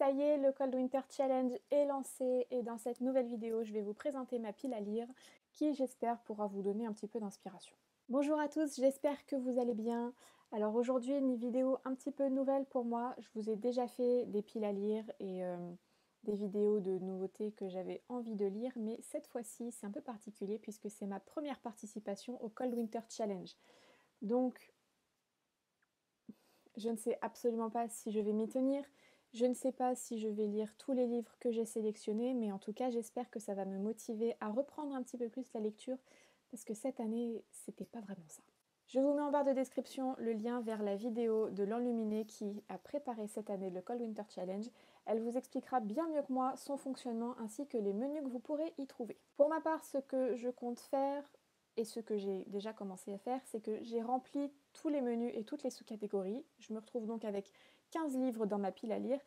Ça y est, le Cold Winter Challenge est lancé et dans cette nouvelle vidéo, je vais vous présenter ma pile à lire qui, j'espère, pourra vous donner un petit peu d'inspiration. Bonjour à tous, j'espère que vous allez bien. Alors aujourd'hui, une vidéo un petit peu nouvelle pour moi. Je vous ai déjà fait des piles à lire et des vidéos de nouveautés que j'avais envie de lire, mais cette fois-ci, c'est un peu particulier puisque c'est ma première participation au Cold Winter Challenge. Donc, je ne sais absolument pas si je vais m'y tenir. Je ne sais pas si je vais lire tous les livres que j'ai sélectionnés, mais en tout cas, j'espère que ça va me motiver à reprendre un petit peu plus la lecture, parce que cette année, c'était pas vraiment ça. Je vous mets en barre de description le lien vers la vidéo de l'Enluminé qui a préparé cette année le Cold Winter Challenge. Elle vous expliquera bien mieux que moi son fonctionnement ainsi que les menus que vous pourrez y trouver. Pour ma part, ce que je compte faire et ce que j'ai déjà commencé à faire, c'est que j'ai rempli tous les menus et toutes les sous-catégories. Je me retrouve donc avec 15 livres dans ma pile à lire,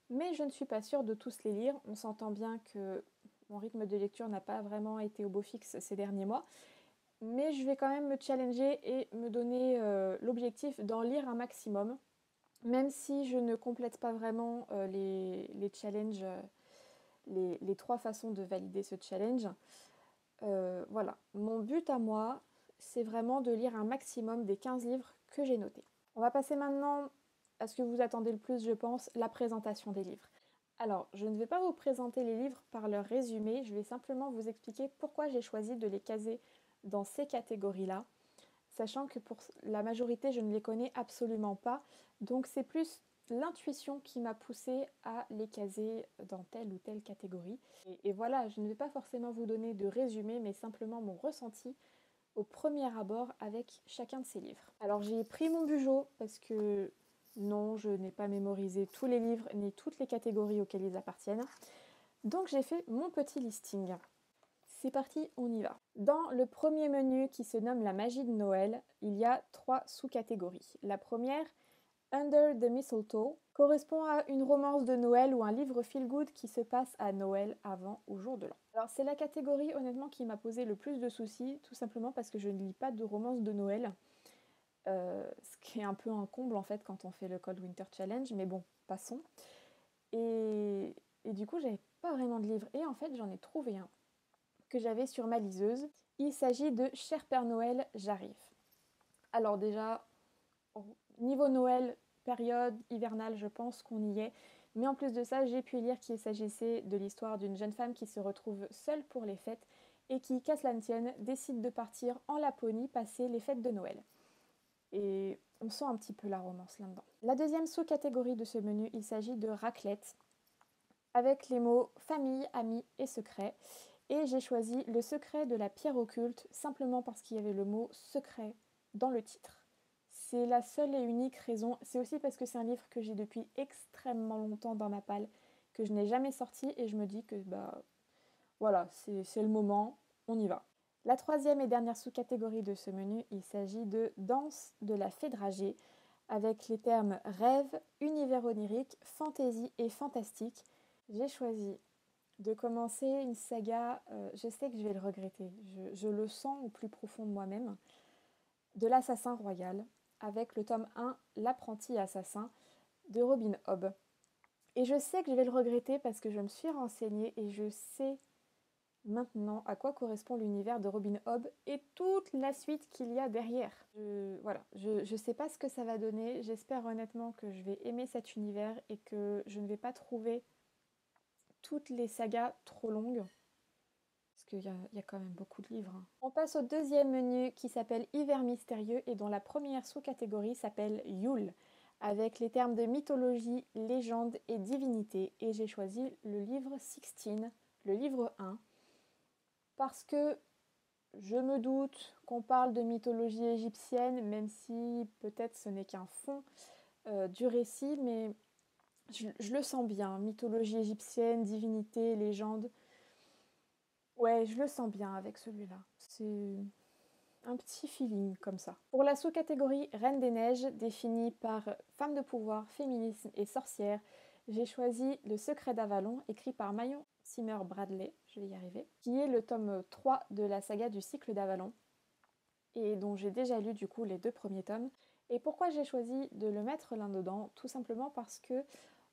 mais je ne suis pas sûre de tous les lire. On s'entend bien que mon rythme de lecture n'a pas vraiment été au beau fixe ces derniers mois, mais je vais quand même me challenger et me donner l'objectif d'en lire un maximum, même si je ne complète pas vraiment les challenges, les 3 façons de valider ce challenge. Voilà, mon but à moi, c'est vraiment de lire un maximum des 15 livres que j'ai notés. On va passer maintenant à ce que vous attendez le plus, je pense, la présentation des livres. Alors, je ne vais pas vous présenter les livres par leur résumé, je vais simplement vous expliquer pourquoi j'ai choisi de les caser dans ces catégories-là, sachant que pour la majorité, je ne les connais absolument pas, donc c'est plus l'intuition qui m'a poussée à les caser dans telle ou telle catégorie. Et voilà, je ne vais pas forcément vous donner de résumé, mais simplement mon ressenti au premier abord avec chacun de ces livres. Alors j'ai pris mon bugeot parce que non, je n'ai pas mémorisé tous les livres ni toutes les catégories auxquelles ils appartiennent. Donc j'ai fait mon petit listing. C'est parti, on y va. Dans le premier menu qui se nomme la magie de Noël, il y a 3 sous-catégories. La première, Under the Mistletoe, correspond à une romance de Noël ou un livre feel-good qui se passe à Noël avant ou jour de l'an. Alors c'est la catégorie honnêtement qui m'a posé le plus de soucis, tout simplement parce que je ne lis pas de romance de Noël, ce qui est un peu un comble en fait quand on fait le Cold Winter Challenge, mais bon, passons. Et du coup j'avais pas vraiment de livre, et en fait j'en ai trouvé un que j'avais sur ma liseuse. Il s'agit de Cher Père Noël, j'arrive. Alors déjà, niveau Noël, période hivernale, je pense qu'on y est. Mais en plus de ça, j'ai pu lire qu'il s'agissait de l'histoire d'une jeune femme qui se retrouve seule pour les fêtes et qui, qu'à cela ne tienne, décide de partir en Laponie passer les fêtes de Noël. Et on sent un petit peu la romance là-dedans. La deuxième sous-catégorie de ce menu, il s'agit de raclette, avec les mots famille, amis et secret. Et j'ai choisi Le secret de la pierre occulte, simplement parce qu'il y avait le mot secret dans le titre. C'est la seule et unique raison. C'est aussi parce que c'est un livre que j'ai depuis extrêmement longtemps dans ma palle, que je n'ai jamais sorti, et je me dis que voilà, c'est le moment, on y va. La troisième et dernière sous-catégorie de ce menu, il s'agit de Danse de la fée dragée, avec les termes rêve, univers onirique, fantaisie et fantastique. J'ai choisi de commencer une saga, je sais que je vais le regretter, je le sens au plus profond de moi-même, de l'Assassin Royal, avec le tome 1, L'apprenti assassin, de Robin Hobb. Et je sais que je vais le regretter parce que je me suis renseignée et je sais maintenant à quoi correspond l'univers de Robin Hobb et toute la suite qu'il y a derrière. Voilà, je sais pas ce que ça va donner, j'espère honnêtement que je vais aimer cet univers et que je ne vais pas trouver toutes les sagas trop longues. Parce qu'il y a quand même beaucoup de livres. On passe au deuxième menu qui s'appelle Hiver mystérieux et dont la première sous-catégorie s'appelle Yule, avec les termes de mythologie, légende et divinité. Et j'ai choisi le livre 16, le livre 1, parce que je me doute qu'on parle de mythologie égyptienne, même si peut-être ce n'est qu'un fond du récit, mais je le sens bien. Mythologie égyptienne, divinité, légende. Ouais, je le sens bien avec celui-là. C'est un petit feeling comme ça. Pour la sous-catégorie Reine des Neiges, définie par femme de pouvoir, féminisme et sorcière, j'ai choisi Le secret d'Avalon, écrit par Marion Zimmer Bradley, je vais y arriver, qui est le tome 3 de la saga du cycle d'Avalon, et dont j'ai déjà lu du coup les 2 premiers tomes. Et pourquoi j'ai choisi de le mettre là-dedans? Tout simplement parce que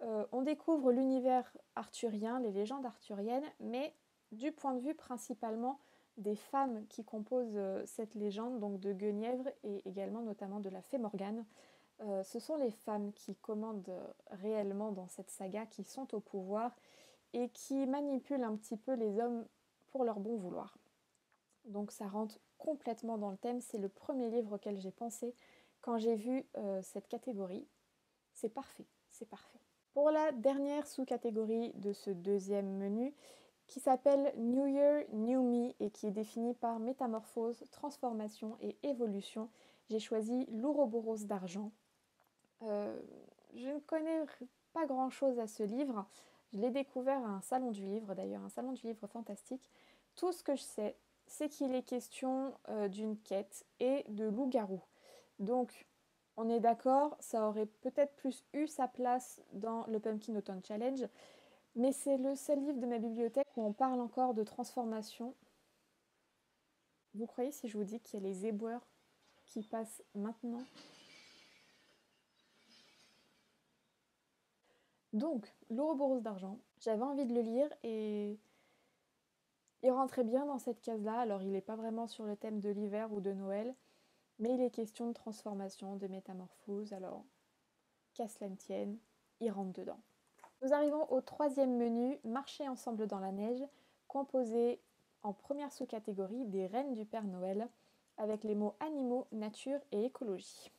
On découvre l'univers arthurien, les légendes arthuriennes, mais du point de vue principalement des femmes qui composent cette légende, donc de Guenièvre et également notamment de la fée Morgane. Ce sont les femmes qui commandent réellement dans cette saga, qui sont au pouvoir et qui manipulent un petit peu les hommes pour leur bon vouloir. Donc ça rentre complètement dans le thème, c'est le premier livre auquel j'ai pensé quand j'ai vu cette catégorie. C'est parfait, c'est parfait. Pour la dernière sous-catégorie de ce deuxième menu, qui s'appelle New Year, New Me et qui est définie par métamorphose, transformation et évolution, j'ai choisi l'Ouroboros d'argent. Je ne connais pas grand-chose à ce livre. Je l'ai découvert à un salon du livre, d'ailleurs, un salon du livre fantastique. Tout ce que je sais, c'est qu'il est question d'une quête et de loup-garou. Donc, on est d'accord, ça aurait peut-être plus eu sa place dans le Pumpkin Autumn Challenge, mais c'est le seul livre de ma bibliothèque où on parle encore de transformation. Vous croyez si je vous dis qu'il y a les éboueurs qui passent maintenant? Donc, l'Ouroboros d'argent, j'avais envie de le lire et il rentrait bien dans cette case-là. Alors, il n'est pas vraiment sur le thème de l'hiver ou de Noël, mais il est question de transformation, de métamorphose. Alors, qu'à cela ne tienne, il rentre dedans. Nous arrivons au troisième menu, Marcher ensemble dans la neige, composé en première sous-catégorie des reines du Père Noël, avec les mots animaux, nature et écologie.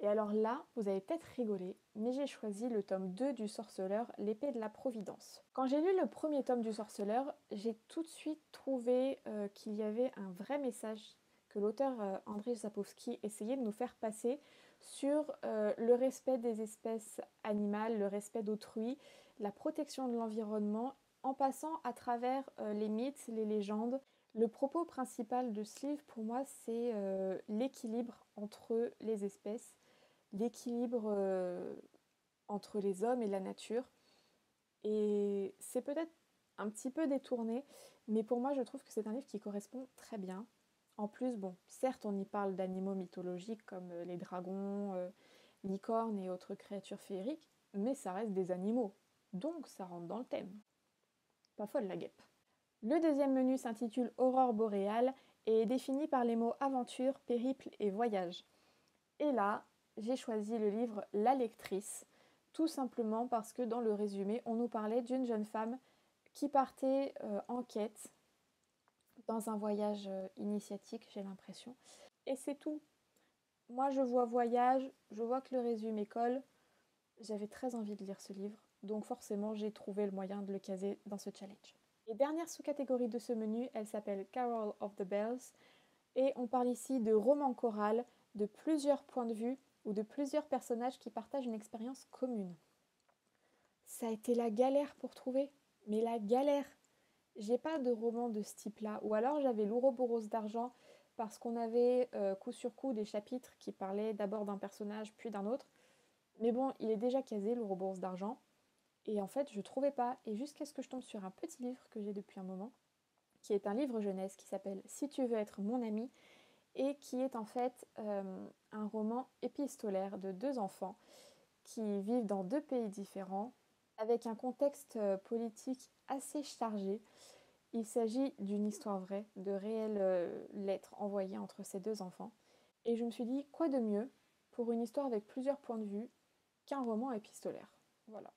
Et alors là, vous avez peut-être rigolé, mais j'ai choisi le tome 2 du Sorceleur, l'épée de la Providence. Quand j'ai lu le premier tome du Sorceleur, j'ai tout de suite trouvé qu'il y avait un vrai message que l'auteur Andrzej Sapkowski essayait de nous faire passer sur le respect des espèces animales, le respect d'autrui, la protection de l'environnement, en passant à travers les mythes, les légendes. Le propos principal de ce livre, pour moi, c'est l'équilibre entre les espèces, l'équilibre entre les hommes et la nature. Et c'est peut-être un petit peu détourné, mais pour moi, je trouve que c'est un livre qui correspond très bien. En plus, bon, certes, on y parle d'animaux mythologiques comme les dragons, licornes et autres créatures féeriques, mais ça reste des animaux, donc ça rentre dans le thème. Pas folle la guêpe. Le deuxième menu s'intitule Aurore boréale et est défini par les mots aventure, périple et voyage. Et là, j'ai choisi le livre La lectrice, tout simplement parce que dans le résumé, on nous parlait d'une jeune femme qui partait en quête dans un voyage initiatique, j'ai l'impression. Et c'est tout. Moi, je vois voyage, je vois que le résumé colle. J'avais très envie de lire ce livre, donc forcément, j'ai trouvé le moyen de le caser dans ce challenge. Et dernière sous-catégorie de ce menu, elle s'appelle Carol of the Bells, et on parle ici de roman choral, de plusieurs points de vue ou de plusieurs personnages qui partagent une expérience commune. Ça a été la galère pour trouver, mais la galère. J'ai pas de roman de ce type-là, ou alors j'avais l'Ouroboros d'argent parce qu'on avait coup sur coup des chapitres qui parlaient d'abord d'un personnage puis d'un autre. Mais bon, il est déjà casé l'Ouroboros d'argent, et en fait je trouvais pas, et jusqu'à ce que je tombe sur un petit livre que j'ai depuis un moment, qui est un livre jeunesse qui s'appelle Si tu veux être mon ami, et qui est en fait un roman épistolaire de deux enfants qui vivent dans deux pays différents, avec un contexte politique assez chargé. Il s'agit d'une histoire vraie, de réelles lettres envoyées entre ces deux enfants. Et je me suis dit, quoi de mieux pour une histoire avec plusieurs points de vue qu'un roman épistolaire. Voilà.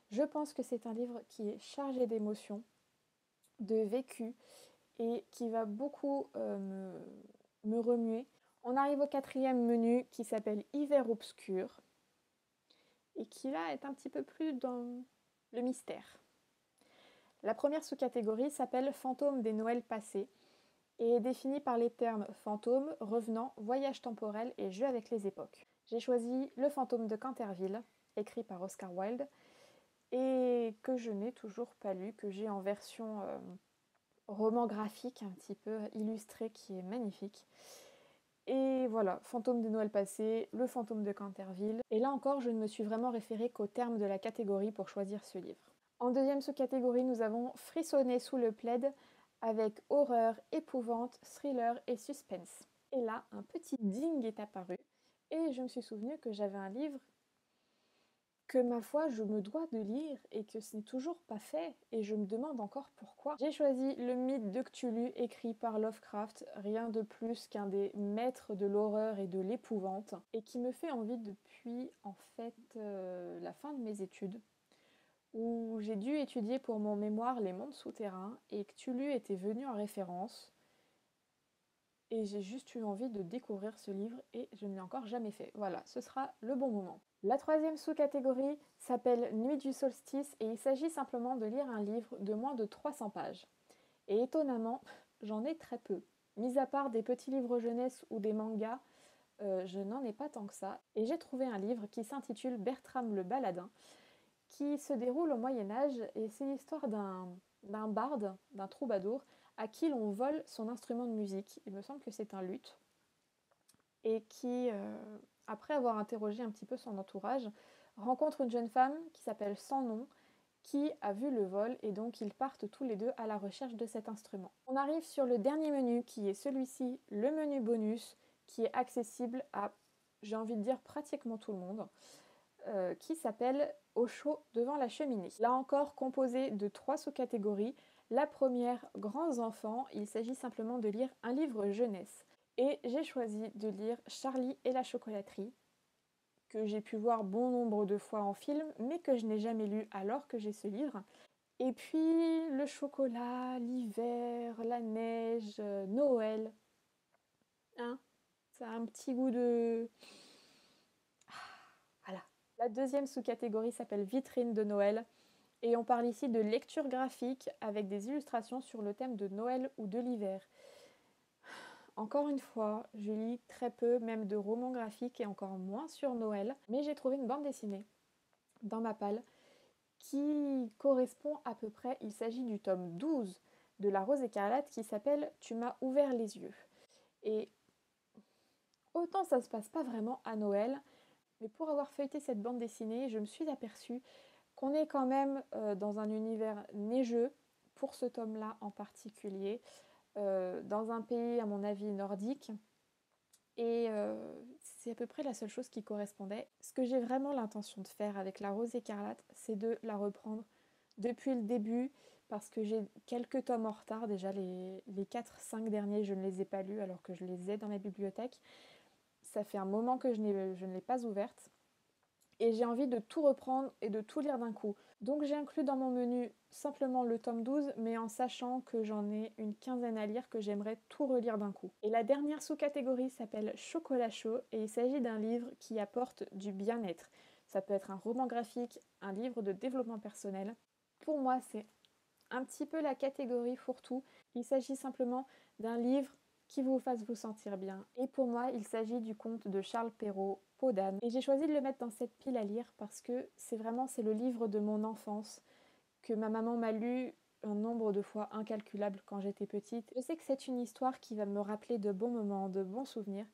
Je pense que c'est un livre qui est chargé d'émotions, de vécu, et qui va beaucoup me remuer. On arrive au quatrième menu qui s'appelle Hiver obscur et qui là est un petit peu plus dans le mystère. La première sous-catégorie s'appelle Fantômes des Noëls passés et est définie par les termes fantôme, revenant, voyage temporel et jeu avec les époques. J'ai choisi Le fantôme de Canterville, écrit par Oscar Wilde, et que je n'ai toujours pas lu, que j'ai en version roman graphique, un petit peu illustré, qui est magnifique. Et voilà, Fantôme des Noëls passés, Le fantôme de Canterville. Et là encore, je ne me suis vraiment référée qu'au terme de la catégorie pour choisir ce livre. En deuxième sous-catégorie, nous avons Frissonner sous le plaid, avec horreur, épouvante, thriller et suspense. Et là, un petit ding est apparu, et je me suis souvenu que j'avais un livre que ma foi je me dois de lire et que ce n'est toujours pas fait et je me demande encore pourquoi. J'ai choisi Le mythe de Cthulhu écrit par Lovecraft, rien de plus qu'un des maîtres de l'horreur et de l'épouvante et qui me fait envie depuis en fait la fin de mes études où j'ai dû étudier pour mon mémoire les mondes souterrains et Cthulhu était venu en référence et j'ai juste eu envie de découvrir ce livre et je ne l'ai encore jamais fait. Voilà, ce sera le bon moment. La troisième sous-catégorie s'appelle Nuit du solstice et il s'agit simplement de lire un livre de moins de 300 pages. Et étonnamment, j'en ai très peu. Mis à part des petits livres jeunesse ou des mangas, je n'en ai pas tant que ça. Et j'ai trouvé un livre qui s'intitule Bertram le Baladin, qui se déroule au Moyen-Âge et c'est l'histoire d'un barde, d'un troubadour, à qui l'on vole son instrument de musique. Il me semble que c'est un luth. Et qui, après avoir interrogé un petit peu son entourage, rencontre une jeune femme qui s'appelle Sans Nom, qui a vu le vol et donc ils partent tous les deux à la recherche de cet instrument. On arrive sur le dernier menu qui est celui-ci, le menu bonus, qui est accessible à, j'ai envie de dire, pratiquement tout le monde, qui s'appelle Au chaud devant la cheminée. Là encore composé de 3 sous-catégories. La première, grands enfants, il s'agit simplement de lire un livre jeunesse. Et j'ai choisi de lire Charlie et la chocolaterie, que j'ai pu voir bon nombre de fois en film, mais que je n'ai jamais lu alors que j'ai ce livre. Et puis le chocolat, l'hiver, la neige, Noël. Hein, ça a un petit goût de... Voilà. La deuxième sous-catégorie s'appelle Vitrine de Noël. Et on parle ici de lecture graphique avec des illustrations sur le thème de Noël ou de l'hiver. Encore une fois, je lis très peu, même de romans graphiques et encore moins sur Noël, mais j'ai trouvé une bande dessinée dans ma palle qui correspond à peu près, il s'agit du tome 12 de La Rose écarlate qui s'appelle Tu m'as ouvert les yeux. Et autant ça se passe pas vraiment à Noël, mais pour avoir feuilleté cette bande dessinée, je me suis aperçue qu'on est quand même dans un univers neigeux, pour ce tome-là en particulier, dans un pays à mon avis nordique. Et c'est à peu près la seule chose qui correspondait. Ce que j'ai vraiment l'intention de faire avec La Rose écarlate, c'est de la reprendre depuis le début, parce que j'ai quelques tomes en retard. Déjà, les 4-5 derniers, je ne les ai pas lus alors que je les ai dans ma bibliothèque. Ça fait un moment que je ne l'ai pas ouverte. Et j'ai envie de tout reprendre et de tout lire d'un coup. Donc j'ai inclus dans mon menu simplement le tome 12, mais en sachant que j'en ai une quinzaine à lire que j'aimerais tout relire d'un coup. Et la dernière sous-catégorie s'appelle Chocolat chaud et il s'agit d'un livre qui apporte du bien-être. Ça peut être un roman graphique, un livre de développement personnel. Pour moi, c'est un petit peu la catégorie fourre-tout. Il s'agit simplement d'un livre qui vous fasse vous sentir bien. Et pour moi, il s'agit du conte de Charles Perrault, Peau d'âne. Et j'ai choisi de le mettre dans cette pile à lire parce que c'est le livre de mon enfance que ma maman m'a lu un nombre de fois incalculable quand j'étais petite. Je sais que c'est une histoire qui va me rappeler de bons moments, de bons souvenirs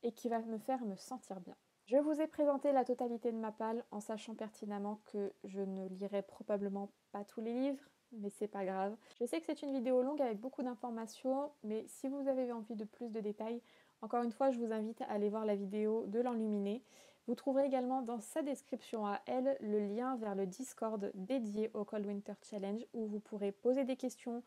et qui va me faire me sentir bien. Je vous ai présenté la totalité de ma palle en sachant pertinemment que je ne lirai probablement pas tous les livres, mais c'est pas grave. Je sais que c'est une vidéo longue avec beaucoup d'informations, mais si vous avez envie de plus de détails, encore une fois, je vous invite à aller voir la vidéo de l'enluminé. Vous trouverez également dans sa description à elle le lien vers le Discord dédié au Cold Winter Challenge où vous pourrez poser des questions,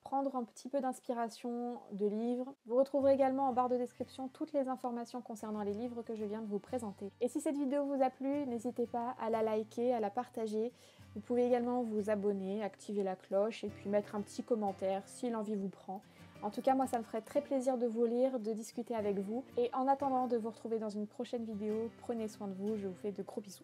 prendre un petit peu d'inspiration de livres. Vous retrouverez également en barre de description toutes les informations concernant les livres que je viens de vous présenter. Et si cette vidéo vous a plu, n'hésitez pas à la liker, à la partager. Vous pouvez également vous abonner, activer la cloche et puis mettre un petit commentaire si l'envie vous prend. En tout cas, moi, ça me ferait très plaisir de vous lire, de discuter avec vous. Et en attendant de vous retrouver dans une prochaine vidéo, prenez soin de vous, je vous fais de gros bisous.